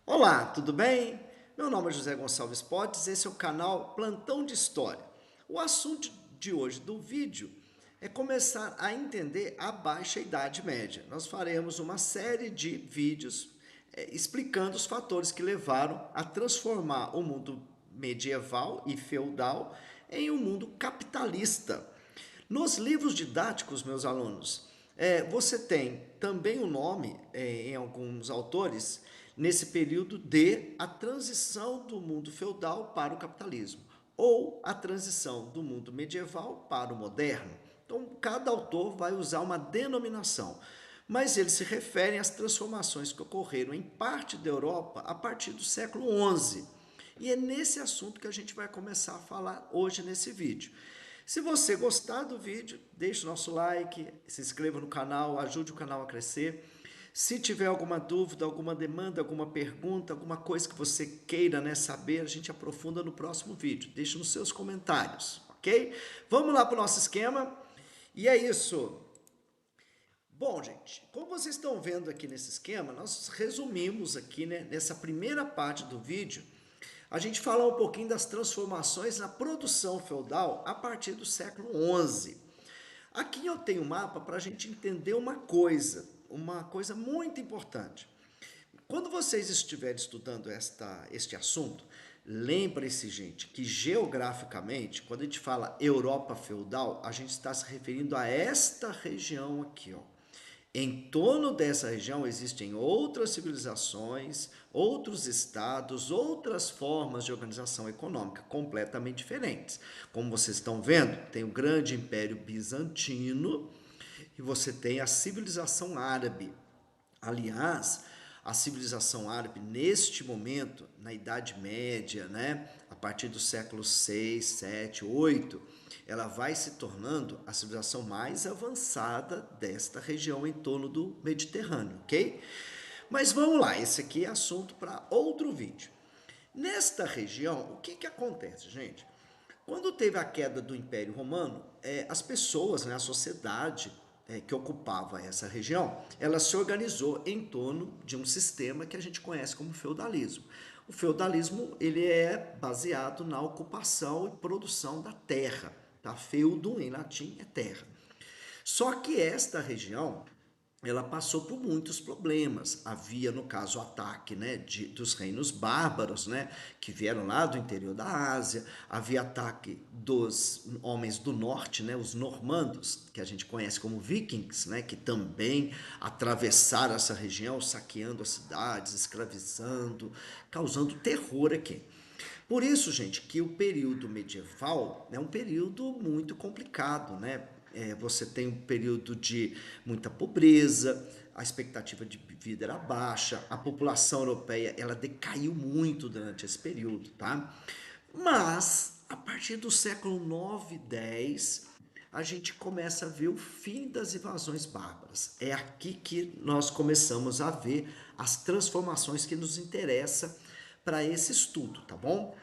Olá, tudo bem? Meu nome é José Gonçalves Potes, esse é o canal Plantão de História. O assunto de hoje do vídeo é começar a entender a Baixa Idade Média. Nós faremos uma série de vídeos explicando os fatores que levaram a transformar o mundo medieval e feudal em um mundo capitalista. Nos livros didáticos, meus alunos, você tem também o nome, em alguns autores, nesse período de a transição do mundo feudal para o capitalismo, ou a transição do mundo medieval para o moderno. Então, cada autor vai usar uma denominação, mas eles se referem às transformações que ocorreram em parte da Europa a partir do século XI. E é nesse assunto que a gente vai começar a falar hoje nesse vídeo. Se você gostar do vídeo, deixe o nosso like, se inscreva no canal, ajude o canal a crescer. Se tiver alguma dúvida, alguma demanda, alguma pergunta, alguma coisa que você queira, saber, a gente aprofunda no próximo vídeo. Deixe nos seus comentários, ok? Vamos lá para o nosso esquema. E é isso. Bom, gente, como vocês estão vendo aqui nesse esquema, nós resumimos aqui, nessa primeira parte do vídeo, a gente fala um pouquinho das transformações na produção feudal a partir do século XI. Aqui eu tenho um mapa para a gente entender uma coisa muito importante. Quando vocês estiverem estudando este assunto, lembre-se, gente, que geograficamente, quando a gente fala Europa feudal, a gente está se referindo a esta região aqui, ó. Em torno dessa região existem outras civilizações, outros estados, outras formas de organização econômica completamente diferentes. Como vocês estão vendo, tem o grande Império Bizantino e você tem a civilização árabe. Aliás, a civilização árabe, neste momento, na Idade Média, a partir do século 6, 7, 8, ela vai se tornando a civilização mais avançada desta região em torno do Mediterrâneo, ok? Mas vamos lá, esse aqui é assunto para outro vídeo. Nesta região, o que acontece, gente? Quando teve a queda do Império Romano, as pessoas, a sociedade que ocupava essa região, ela se organizou em torno de um sistema que a gente conhece como feudalismo. O feudalismo ele é baseado na ocupação e produção da terra. Tá? Feudo, em latim, é terra. Só que esta região ela passou por muitos problemas. Havia, no caso, o ataque dos reinos bárbaros, que vieram lá do interior da Ásia. Havia ataque dos homens do norte, os normandos, que a gente conhece como vikings, que também atravessaram essa região, saqueando as cidades, escravizando, causando terror aqui. Por isso, gente, que o período medieval é um período muito complicado, você tem um período de muita pobreza, a expectativa de vida era baixa, a população europeia ela decaiu muito durante esse período, tá? Mas a partir do século 9 e 10, a gente começa a ver o fim das invasões bárbaras. É aqui que nós começamos a ver as transformações que nos interessam para esse estudo, tá bom?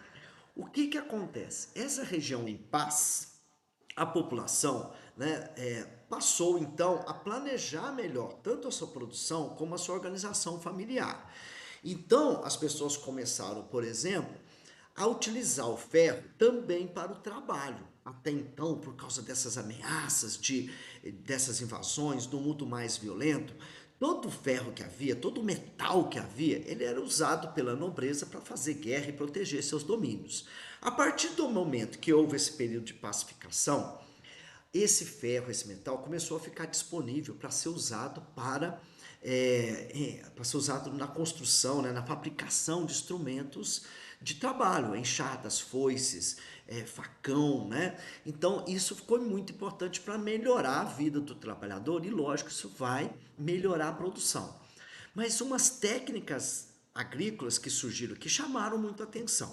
O que acontece? Essa região em paz, a população passou então a planejar melhor tanto a sua produção como a sua organização familiar. Então as pessoas começaram, por exemplo, a utilizar o ferro também para o trabalho. Até então, por causa dessas ameaças, dessas invasões, do mundo mais violento, todo o ferro que havia, todo o metal que havia, ele era usado pela nobreza para fazer guerra e proteger seus domínios. A partir do momento que houve esse período de pacificação, esse ferro, esse metal, começou a ficar disponível para ser usado para ser usado na construção, na fabricação de instrumentos de trabalho, enxadas, foices, facão, Então isso ficou muito importante para melhorar a vida do trabalhador e, lógico, isso vai melhorar a produção. Mas umas técnicas agrícolas que surgiram aqui chamaram muito a atenção.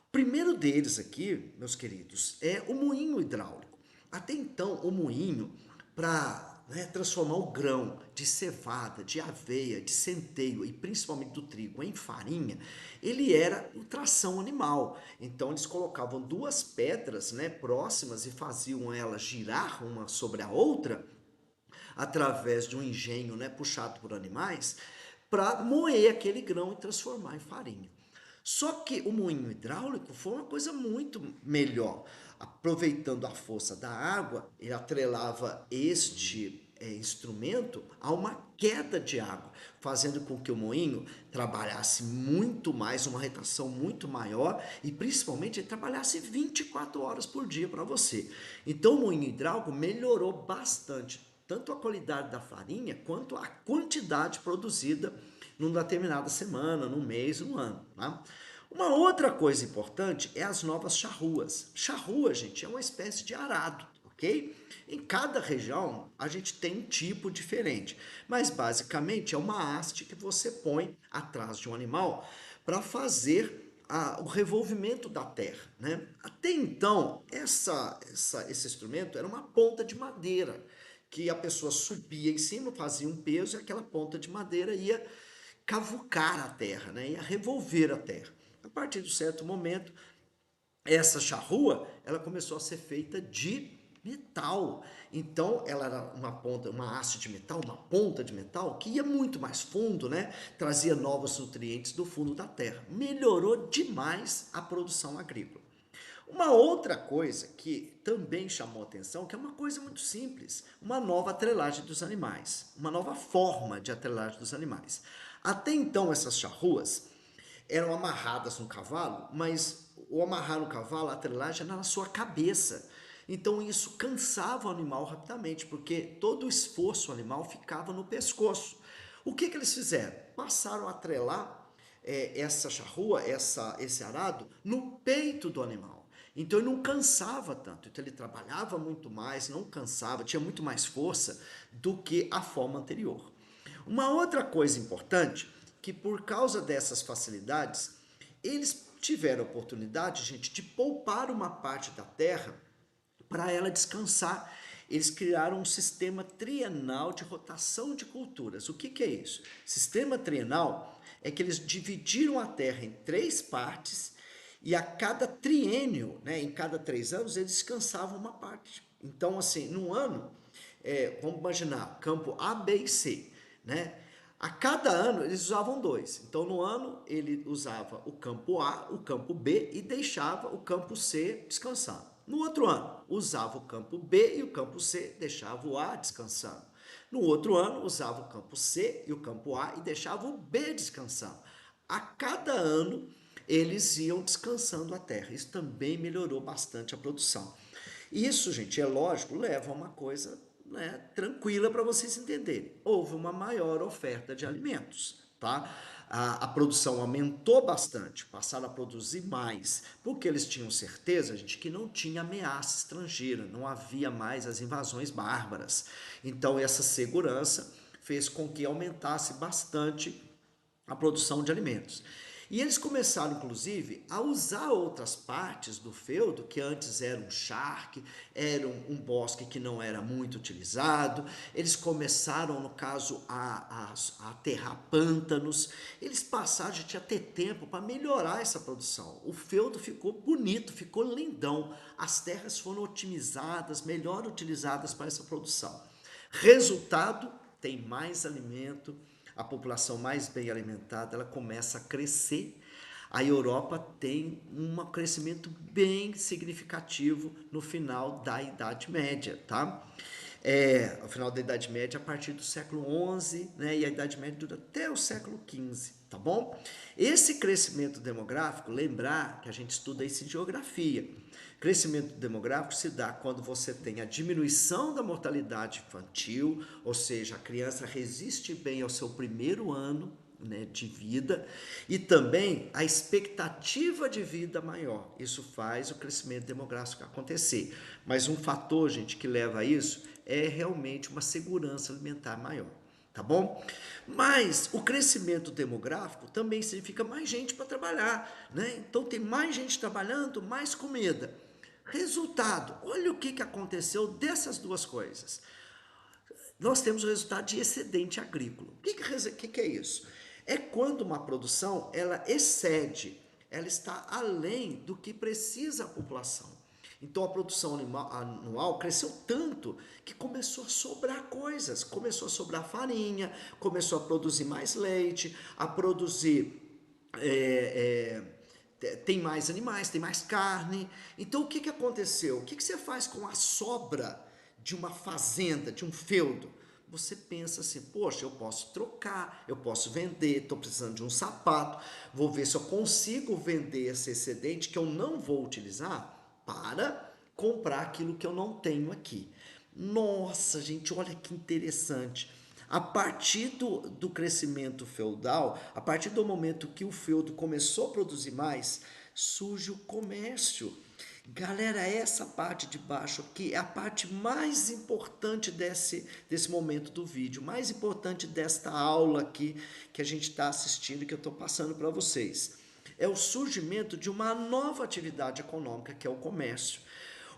O primeiro deles aqui, meus queridos, é o moinho hidráulico. Até então, o moinho, para transformar o grão de cevada, de aveia, de centeio e principalmente do trigo em farinha, ele era tração animal. Então, eles colocavam duas pedras próximas e faziam elas girar uma sobre a outra através de um engenho puxado por animais para moer aquele grão e transformar em farinha. Só que o moinho hidráulico foi uma coisa muito melhor. Aproveitando a força da água, ele atrelava este instrumento a uma queda de água, fazendo com que o moinho trabalhasse muito mais, uma retração muito maior e principalmente ele trabalhasse 24 horas por dia para você. Então o moinho hidráulico melhorou bastante, tanto a qualidade da farinha quanto a quantidade produzida numa determinada semana, num mês, num ano. Tá? Uma outra coisa importante é as novas charruas. Charrua, gente, é uma espécie de arado, ok? Em cada região a gente tem um tipo diferente, mas basicamente é uma haste que você põe atrás de um animal para fazer o revolvimento da terra, né? Até então, esse instrumento era uma ponta de madeira que a pessoa subia em cima, fazia um peso e aquela ponta de madeira ia cavucar a terra, né? Ia revolver a terra. A partir de um certo momento, essa charrua, ela começou a ser feita de metal. Então, ela era uma ponta, uma haste de metal, uma ponta de metal que ia muito mais fundo, né? Trazia novos nutrientes do fundo da terra. Melhorou demais a produção agrícola. Uma outra coisa que também chamou atenção, que é uma coisa muito simples, uma nova atrelagem dos animais, uma nova forma de atrelagem dos animais. Até então, essas charruas eram amarradas no cavalo, mas o amarrar no cavalo, a atrelagem era na sua cabeça. Então isso cansava o animal rapidamente, porque todo o esforço animal ficava no pescoço. O que eles fizeram? Passaram a atrelar essa charrua, esse arado, no peito do animal. Então ele não cansava tanto, então ele trabalhava muito mais, não cansava, tinha muito mais força do que a forma anterior. Uma outra coisa importante, que por causa dessas facilidades, eles tiveram a oportunidade, gente, de poupar uma parte da terra para ela descansar. Eles criaram um sistema trienal de rotação de culturas. O que é isso? Sistema trienal é que eles dividiram a terra em 3 partes e a cada triênio, né, em cada 3 anos, eles descansavam uma parte. Então, assim, num ano, vamos imaginar, campo A, B e C, né? A cada ano eles usavam 2. Então, no ano, ele usava o campo A, o campo B e deixava o campo C descansando. No outro ano, usava o campo B e o campo C, deixava o A descansando. No outro ano, usava o campo C e o campo A e deixava o B descansando. A cada ano, eles iam descansando a terra. Isso também melhorou bastante a produção. Isso, gente, é lógico, leva a uma coisa, né, tranquila para vocês entenderem. Houve uma maior oferta de alimentos, tá? A produção aumentou bastante, passaram a produzir mais, porque eles tinham certeza, gente, que não tinha ameaça estrangeira, não havia mais as invasões bárbaras. Então, essa segurança fez com que aumentasse bastante a produção de alimentos. E eles começaram, inclusive, a usar outras partes do feudo, que antes era um charque, era um bosque que não era muito utilizado. Eles começaram, no caso, a aterrar pântanos. Eles passaram, já tinha ter tempo para melhorar essa produção. O feudo ficou bonito, ficou lindão. As terras foram otimizadas, melhor utilizadas para essa produção. Resultado, tem mais alimento, a população mais bem alimentada, ela começa a crescer. A Europa tem um crescimento bem significativo no final da Idade Média, tá? Ao final da Idade Média, a partir do século XI, né? E a Idade Média dura até o século XV, tá bom? Esse crescimento demográfico, lembrar que a gente estuda isso em geografia. Crescimento demográfico se dá quando você tem a diminuição da mortalidade infantil, ou seja, a criança resiste bem ao seu primeiro ano, né, de vida, e também a expectativa de vida maior. Isso faz o crescimento demográfico acontecer. Mas um fator, gente, que leva a isso é realmente uma segurança alimentar maior. Tá bom? Mas o crescimento demográfico também significa mais gente para trabalhar, né? Então tem mais gente trabalhando, mais comida. Resultado, olha o que aconteceu dessas duas coisas. Nós temos o resultado de excedente agrícola. O que é isso? É quando uma produção ela excede, ela está além do que precisa a população. Então a produção anual cresceu tanto que começou a sobrar coisas, começou a sobrar farinha, começou a produzir mais leite, a produzir tem mais animais, tem mais carne. Então o que aconteceu? O que você faz com a sobra de uma fazenda, de um feudo? Você pensa assim, poxa, eu posso trocar, eu posso vender, estou precisando de um sapato, vou ver se eu consigo vender esse excedente que eu não vou utilizar para comprar aquilo que eu não tenho aqui. Nossa, gente, olha que interessante. A partir do crescimento feudal, a partir do momento que o feudo começou a produzir mais, surge o comércio. Galera, essa parte de baixo aqui é a parte mais importante desse momento do vídeo, mais importante desta aula aqui que a gente está assistindo, que eu estou passando para vocês. É o surgimento de uma nova atividade econômica, que é o comércio.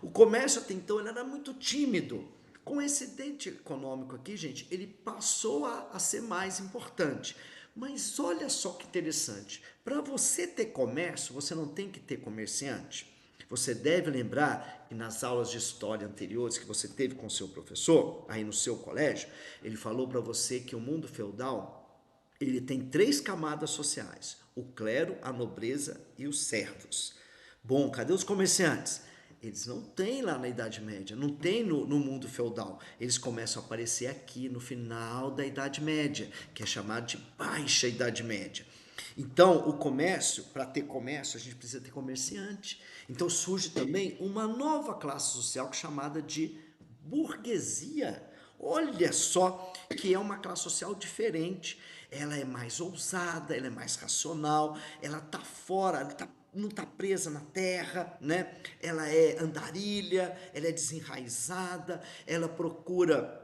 O comércio até então ele era muito tímido. Com esse ente econômico aqui, gente, ele passou a ser mais importante. Mas olha só que interessante. Para você ter comércio, você não tem que ter comerciante. Você deve lembrar que nas aulas de história anteriores que você teve com seu professor, aí no seu colégio, ele falou para você que o mundo feudal ele tem 3 camadas sociais: o clero, a nobreza e os servos. Bom, cadê os comerciantes? Eles não têm lá na Idade Média, não tem no mundo feudal. Eles começam a aparecer aqui no final da Idade Média, que é chamado de Baixa Idade Média. Então, o comércio, para ter comércio, a gente precisa ter comerciante. Então surge também uma nova classe social chamada de burguesia. Olha só que é uma classe social diferente. Ela é mais ousada, ela é mais racional, ela está fora, não está presa na terra, né? Ela é andarilha, ela é desenraizada, ela procura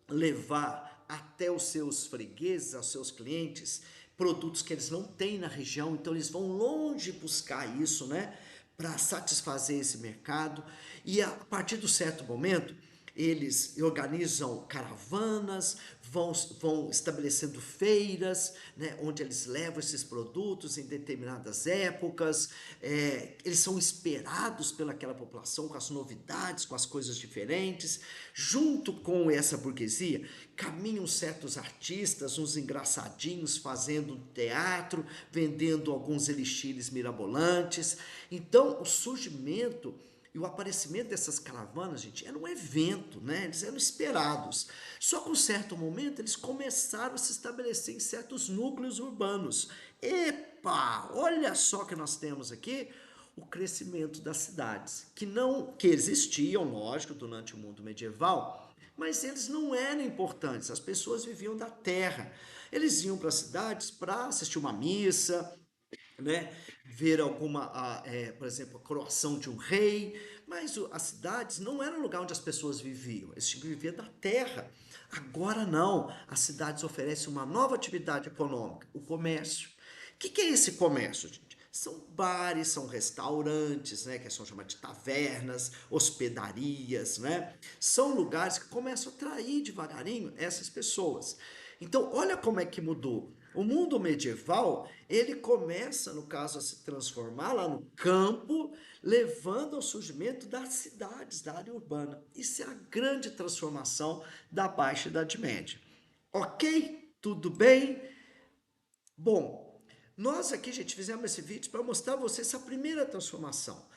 levar até os seus fregueses, aos seus clientes, produtos que eles não têm na região, então eles vão longe buscar isso, né? Para satisfazer esse mercado. E a partir de certo momento, eles organizam caravanas, vão estabelecendo feiras, né, onde eles levam esses produtos em determinadas épocas. Eles são esperados pelaquela população com as novidades, com as coisas diferentes. Junto com essa burguesia, caminham certos artistas, uns engraçadinhos fazendo teatro, vendendo alguns elixires mirabolantes. Então, o surgimento e o aparecimento dessas caravanas, gente, era um evento, né? Eles eram esperados. Só que, em um certo momento, eles começaram a se estabelecer em certos núcleos urbanos. Epa! Olha só que nós temos aqui o crescimento das cidades, que existiam, lógico, durante o mundo medieval, mas eles não eram importantes. As pessoas viviam da terra. Eles iam para as cidades para assistir uma missa, né? Ver por exemplo, a coroação de um rei, mas as cidades não eram o lugar onde as pessoas viviam, eles tinham que viver da terra. Agora não, as cidades oferecem uma nova atividade econômica, o comércio. O que é esse comércio, gente? São bares, são restaurantes, né, que são chamados de tavernas, hospedarias, né? São lugares que começam a atrair devagarinho essas pessoas. Então, olha como é que mudou. O mundo medieval, ele começa, no caso, a se transformar lá no campo, levando ao surgimento das cidades, da área urbana. Isso é a grande transformação da Baixa Idade Média. Ok? Tudo bem? Bom, nós aqui, gente, fizemos esse vídeo para mostrar a vocês essa primeira transformação.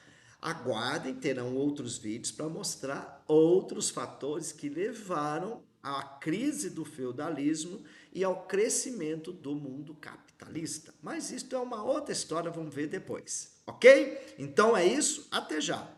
Aguardem, terão outros vídeos para mostrar outros fatores que levaram à crise do feudalismo e ao crescimento do mundo capitalista. Mas isso é uma outra história, vamos ver depois, ok? Então é isso, até já!